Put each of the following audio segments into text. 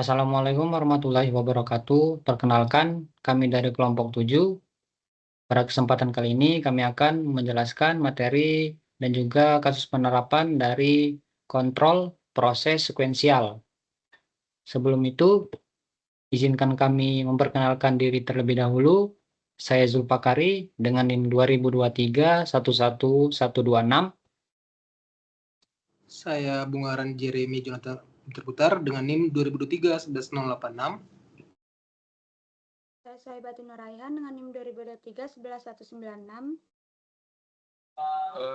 Assalamualaikum warahmatullahi wabarakatuh. Perkenalkan, kami dari kelompok 7. Pada kesempatan kali ini kami akan menjelaskan materi dan juga kasus penerapan dari kontrol proses sekuensial. Sebelum itu, izinkan kami memperkenalkan diri terlebih dahulu. Saya Zulpakari dengan NIM 2023-11126. Saya Bungaran Jeremy Jonathan Terputar dengan NIM 2023-11086. Saya Sohibati Nuraihan dengan NIM 2023-11196.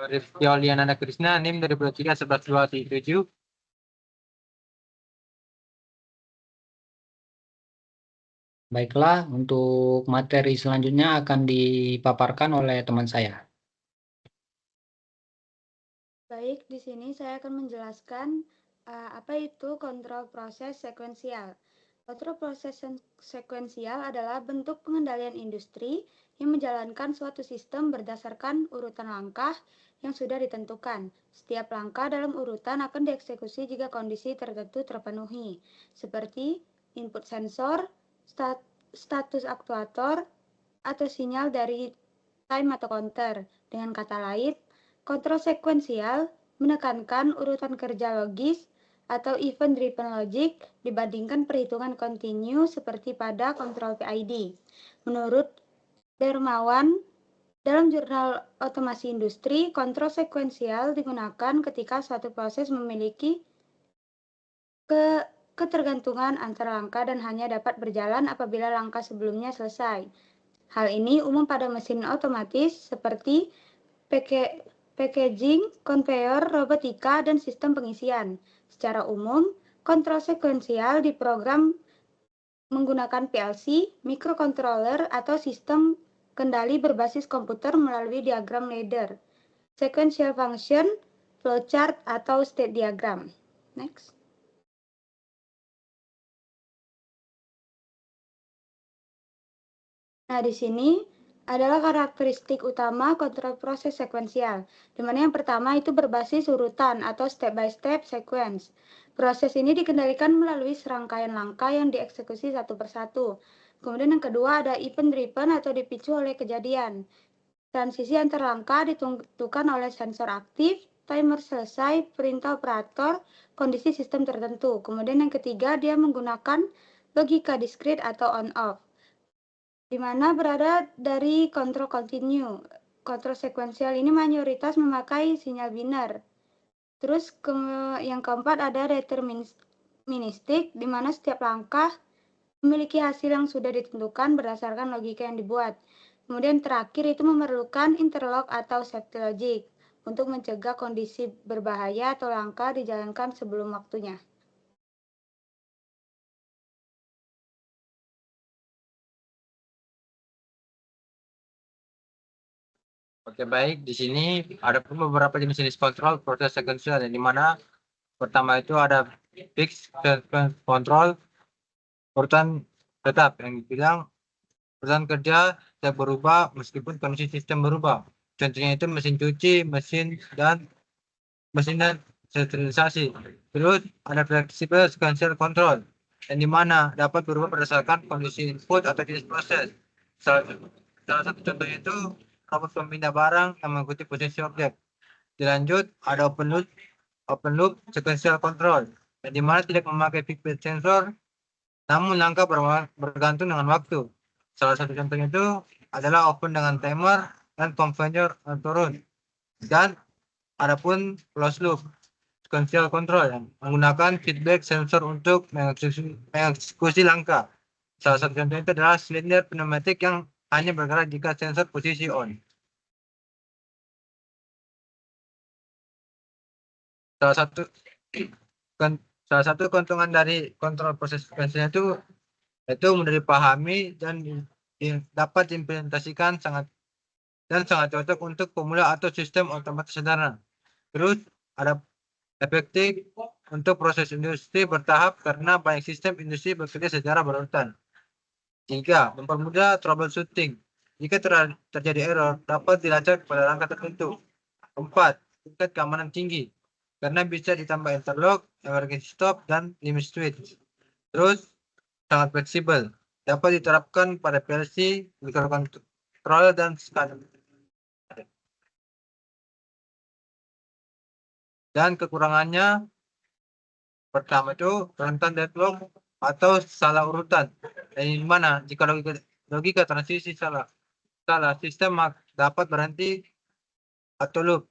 Rifki Auliananda Krishna, NIM 2023-11237. Baiklah, untuk materi selanjutnya akan dipaparkan oleh teman saya. Baik, di sini saya akan menjelaskan apa itu kontrol proses sekuensial. Kontrol proses sekuensial adalah bentuk pengendalian industri yang menjalankan suatu sistem berdasarkan urutan langkah yang sudah ditentukan. Setiap langkah dalam urutan akan dieksekusi jika kondisi tertentu terpenuhi, seperti input sensor, status aktuator, atau sinyal dari time atau counter. Dengan kata lain, kontrol sekuensial menekankan urutan kerja logis atau event-driven logic dibandingkan perhitungan kontinu seperti pada kontrol PID. Menurut Dermawan, dalam jurnal otomasi industri, kontrol sekuensial digunakan ketika suatu proses memiliki ketergantungan antara langkah dan hanya dapat berjalan apabila langkah sebelumnya selesai. Hal ini umum pada mesin otomatis seperti packaging, konveyor, robotika, dan sistem pengisian. Secara umum, kontrol sekuensial diprogram menggunakan PLC, microcontroller, atau sistem kendali berbasis komputer melalui diagram ladder, sequential function, flowchart, atau state diagram. Next. Nah, di sini adalah karakteristik utama kontrol proses sekuensial, di mana yang pertama itu berbasis urutan atau step-by-step sequence. Proses ini dikendalikan melalui serangkaian langkah yang dieksekusi satu persatu. Kemudian yang kedua ada event-driven atau dipicu oleh kejadian. Transisi antar langkah ditentukan oleh sensor aktif, timer selesai, perintah operator, kondisi sistem tertentu. Kemudian yang ketiga dia menggunakan logika diskrit atau on-off, di mana berada dari kontrol kontinu. Kontrol sekuensial ini mayoritas memakai sinyal biner. Terus yang keempat ada deterministik, di mana setiap langkah memiliki hasil yang sudah ditentukan berdasarkan logika yang dibuat. Kemudian terakhir itu memerlukan interlock atau safety logic untuk mencegah kondisi berbahaya atau langkah dijalankan sebelum waktunya. Oke, baik. Di sini ada beberapa jenis kontrol proses sekuensial, di mana pertama itu ada fixed sequence control, urutan tetap yang dibilang urutan kerja tidak berubah meskipun kondisi sistem berubah. Contohnya itu mesin cuci, mesin dan sterilisasi. Terus ada flexible sequential control, yang dimana dapat berubah berdasarkan kondisi input atau jenis proses. Salah satu contohnya itu robot pemindah barang yang mengikuti posisi objek. Dilanjut ada open loop sequential control, yang dimana tidak memakai feedback sensor, namun langkah bergantung dengan waktu. Salah satu contohnya itu adalah open dengan timer dan conveyor turun. Dan adapun closed loop sequential control yang menggunakan feedback sensor untuk mengeksekusi langkah. Salah satu contohnya itu adalah silinder pneumatik yang hanya bergerak jika sensor posisi on. Salah satu keuntungan dari kontrol proses sekuensial itu mudah dipahami dan dapat diimplementasikan sangat cocok untuk pemula atau sistem otomatis sederhana. Terus ada efektif untuk proses industri bertahap karena banyak sistem industri bekerja secara berurutan. 3. Mempermudah troubleshooting. Jika terjadi error, dapat dilacak pada langkah tertentu. 4. Tingkat keamanan tinggi, karena bisa ditambah interlock, emergency stop, dan limit switch. Terus sangat fleksibel, dapat diterapkan pada PLC, microcontroller, dan SCADA. Dan kekurangannya pertama itu rentan deadlock atau salah urutan. Yang mana jika logika transisi salah sistem dapat berhenti atau loop.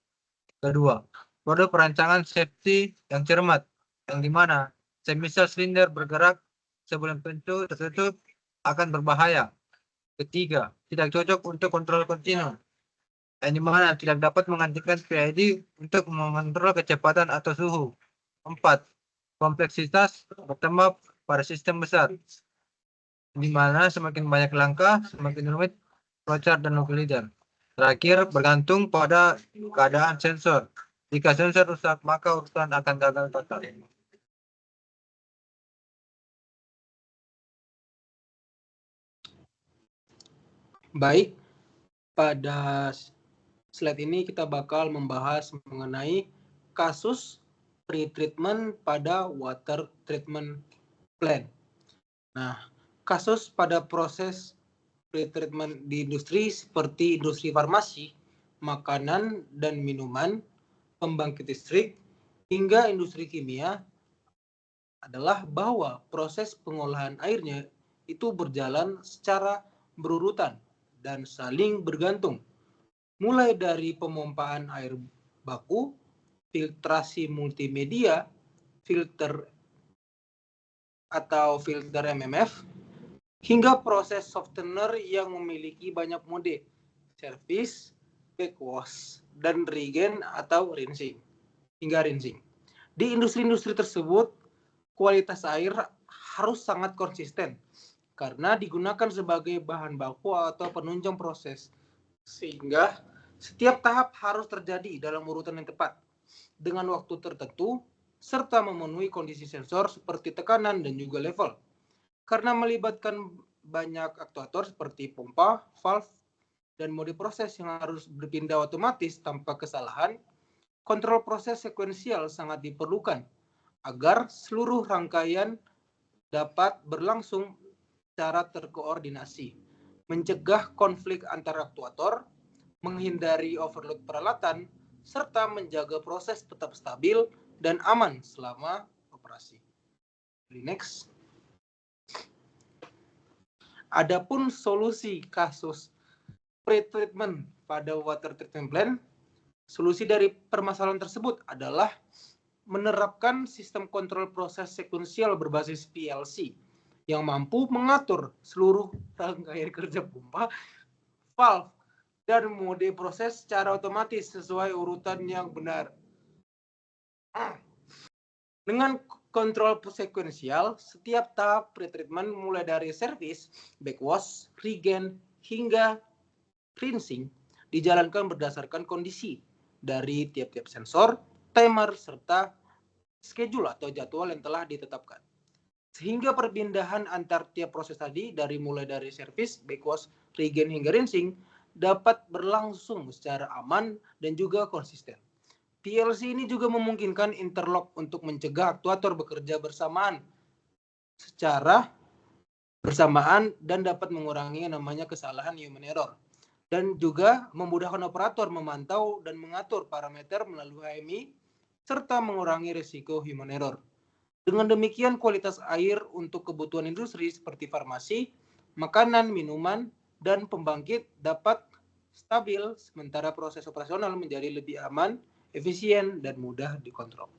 Kedua, perlu perancangan safety yang cermat, yang dimana semisal silinder bergerak sebelum pintu tertutup akan berbahaya. Ketiga, tidak cocok untuk kontrol kontinu, yang dimana tidak dapat menggantikan PID untuk mengontrol kecepatan atau suhu. 4. Kompleksitas bertambah pada sistem besar, di mana semakin banyak langkah, semakin rumit flowchart dan local leader. Terakhir, bergantung pada keadaan sensor. Jika sensor rusak, maka urutan akan gagal total. Baik, pada slide ini kita bakal membahas mengenai kasus pretreatment pada water treatment plant. Nah, kasus pada proses pretreatment di industri seperti industri farmasi, makanan dan minuman, pembangkit listrik, hingga industri kimia adalah bahwa proses pengolahan airnya itu berjalan secara berurutan dan saling bergantung. Mulai dari pemompaan air baku, filtrasi multimedia, filter atau filter MMF, hingga proses softener yang memiliki banyak mode, service, backwash, dan regen atau rinsing, hingga rinsing. Di industri-industri tersebut, kualitas air harus sangat konsisten karena digunakan sebagai bahan baku atau penunjang proses, sehingga setiap tahap harus terjadi dalam urutan yang tepat dengan waktu tertentu serta memenuhi kondisi sensor seperti tekanan dan juga level. Karena melibatkan banyak aktuator seperti pompa, valve, dan mode proses yang harus berpindah otomatis tanpa kesalahan, kontrol proses sekuensial sangat diperlukan agar seluruh rangkaian dapat berlangsung secara terkoordinasi, mencegah konflik antar aktuator, menghindari overload peralatan, serta menjaga proses tetap stabil dan aman selama operasi. Next. Adapun solusi kasus pretreatment pada water treatment plant, solusi dari permasalahan tersebut adalah menerapkan sistem kontrol proses sekuensial berbasis PLC yang mampu mengatur seluruh rangkaian kerja pompa, valve, dan mode proses secara otomatis sesuai urutan yang benar. Dengan kontrol sekuensial, setiap tahap pretreatment mulai dari service, backwash, regen, hingga rinsing dijalankan berdasarkan kondisi dari tiap-tiap sensor, timer, serta schedule atau jadwal yang telah ditetapkan. Sehingga perpindahan antar tiap proses tadi mulai dari service, backwash, regen, hingga rinsing dapat berlangsung secara aman dan juga konsisten. PLC ini juga memungkinkan interlock untuk mencegah aktuator bekerja secara bersamaan dan dapat mengurangi yang namanya kesalahan human error. Dan juga memudahkan operator memantau dan mengatur parameter melalui HMI serta mengurangi risiko human error. Dengan demikian kualitas air untuk kebutuhan industri seperti farmasi, makanan, minuman, dan pembangkit dapat stabil sementara proses operasional menjadi lebih aman, efisien, dan mudah dikontrol.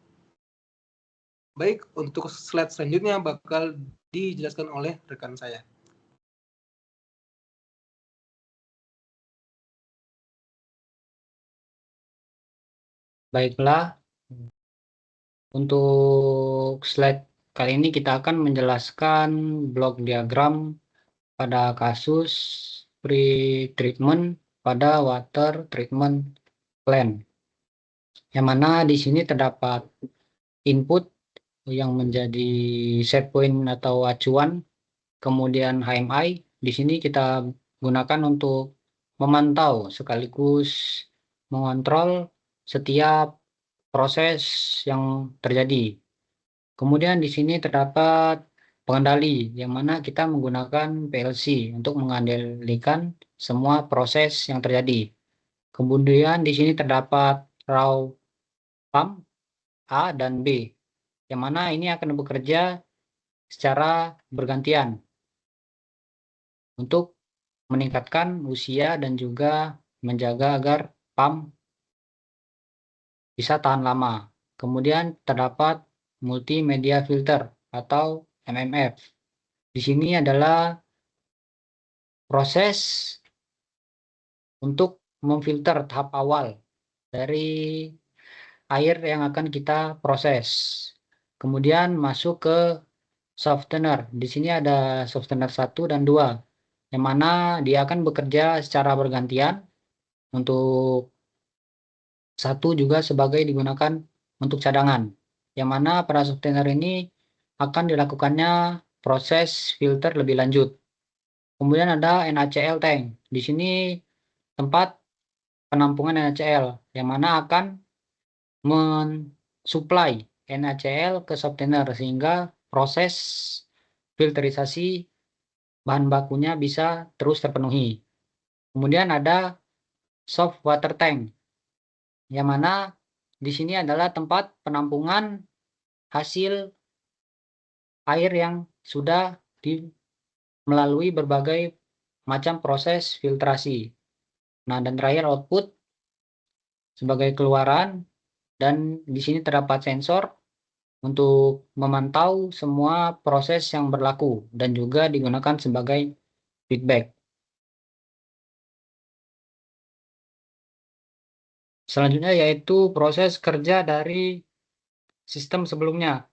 Baik, untuk slide selanjutnya bakal dijelaskan oleh rekan saya. Baiklah, untuk slide kali ini kita akan menjelaskan blok diagram pada kasus pre-treatment pada water treatment plant. Yang mana di sini terdapat input yang menjadi set point atau acuan, kemudian HMI. Di sini kita gunakan untuk memantau sekaligus mengontrol setiap proses yang terjadi. Kemudian di sini terdapat pengendali, yang mana kita menggunakan PLC untuk mengendalikan semua proses yang terjadi. Kemudian di sini terdapat raw pump A dan B, yang mana ini akan bekerja secara bergantian untuk meningkatkan usia dan juga menjaga agar pump bisa tahan lama. Kemudian terdapat multimedia filter atau MMF. Di sini adalah proses untuk memfilter tahap awal dari air yang akan kita proses. Kemudian masuk ke softener. Di sini ada softener 1 dan 2, yang mana dia akan bekerja secara bergantian. Untuk satu juga sebagai digunakan untuk cadangan, yang mana pada softener ini akan dilakukannya proses filter lebih lanjut. Kemudian ada NaCl tank. Di sini tempat penampungan NaCl, yang mana akan mensuplai NaCl ke softener sehingga proses filterisasi bahan bakunya bisa terus terpenuhi. Kemudian ada soft water tank, yang mana di sini adalah tempat penampungan hasil air yang sudah melalui berbagai macam proses filtrasi. Nah, dan terakhir output sebagai keluaran, dan di sini terdapat sensor untuk memantau semua proses yang berlaku dan juga digunakan sebagai feedback. Selanjutnya yaitu proses kerja dari sistem sebelumnya.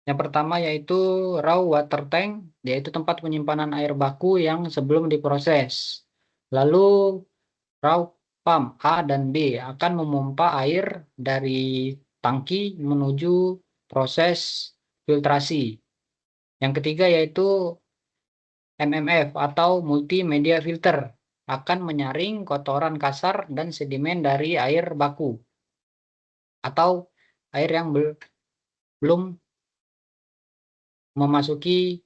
Yang pertama yaitu raw water tank, yaitu tempat penyimpanan air baku yang sebelum diproses. Lalu raw pump A dan B akan memompa air dari tangki menuju proses filtrasi. Yang ketiga yaitu MMF atau multimedia filter, akan menyaring kotoran kasar dan sedimen dari air baku atau air yang belum memasuki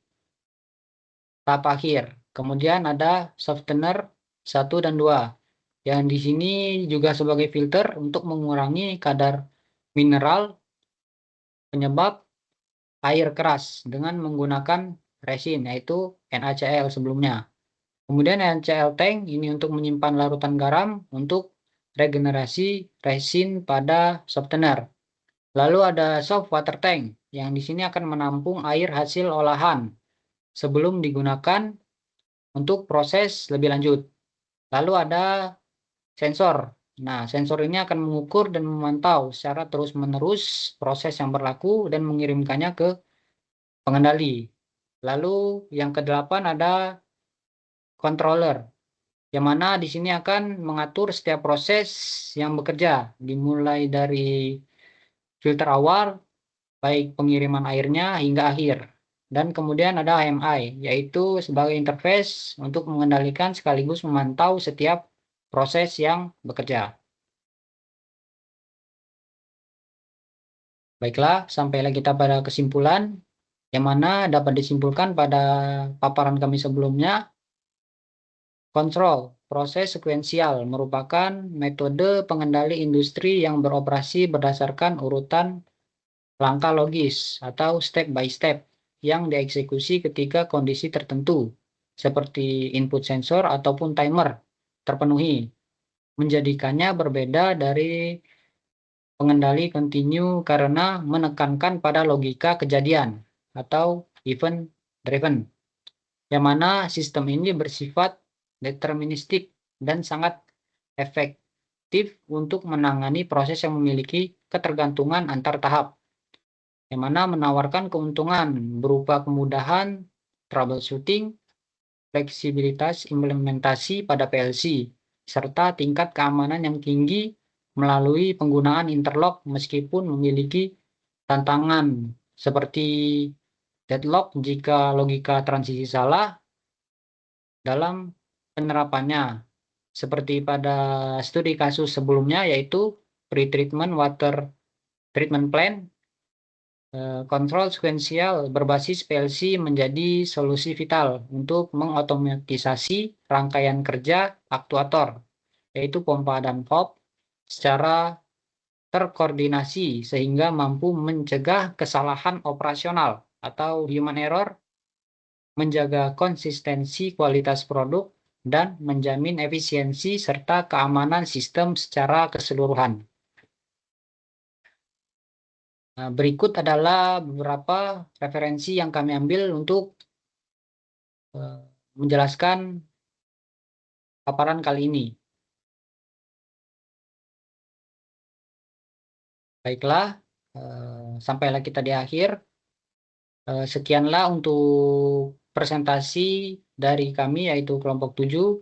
tahap akhir. Kemudian ada softener 1 dan 2, yang di sini juga sebagai filter untuk mengurangi kadar mineral penyebab air keras dengan menggunakan resin, yaitu NaCl sebelumnya. Kemudian NaCl tank ini untuk menyimpan larutan garam untuk regenerasi resin pada softener. Lalu ada soft water tank, yang di sini akan menampung air hasil olahan sebelum digunakan untuk proses lebih lanjut. Lalu ada sensor. Nah, sensor ini akan mengukur dan memantau secara terus-menerus proses yang berlaku dan mengirimkannya ke pengendali. Lalu yang ke-8 ada controller, yang mana di sini akan mengatur setiap proses yang bekerja, dimulai dari filter awal, baik pengiriman airnya hingga akhir. Dan kemudian ada AMI, yaitu sebagai interface untuk mengendalikan sekaligus memantau setiap proses yang bekerja. Baiklah, sampailah kita pada kesimpulan, yang mana dapat disimpulkan pada paparan kami sebelumnya. Kontrol proses sekuensial merupakan metode pengendali industri yang beroperasi berdasarkan urutan langkah logis atau step by step yang dieksekusi ketika kondisi tertentu, seperti input sensor ataupun timer terpenuhi, menjadikannya berbeda dari pengendali kontinu karena menekankan pada logika kejadian atau event driven, yang mana sistem ini bersifat deterministik dan sangat efektif untuk menangani proses yang memiliki ketergantungan antar tahap, yang mana menawarkan keuntungan berupa kemudahan troubleshooting, fleksibilitas implementasi pada PLC, serta tingkat keamanan yang tinggi melalui penggunaan interlock meskipun memiliki tantangan seperti deadlock jika logika transisi salah dalam penerapannya, seperti pada studi kasus sebelumnya yaitu pre-treatment water treatment plant, Kontrol sekuensial berbasis PLC menjadi solusi vital untuk mengotomatisasi rangkaian kerja aktuator, yaitu pompa dan valve, secara terkoordinasi sehingga mampu mencegah kesalahan operasional atau human error, menjaga konsistensi kualitas produk, dan menjamin efisiensi serta keamanan sistem secara keseluruhan. Nah, berikut adalah beberapa referensi yang kami ambil untuk menjelaskan paparan kali ini. Baiklah, sampailah kita di akhir. Sekianlah untuk presentasi dari kami, yaitu kelompok 7.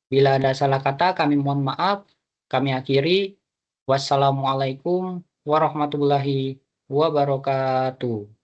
Bila ada salah kata, kami mohon maaf. Kami akhiri. Wassalamualaikum warahmatullahi wabarakatuh.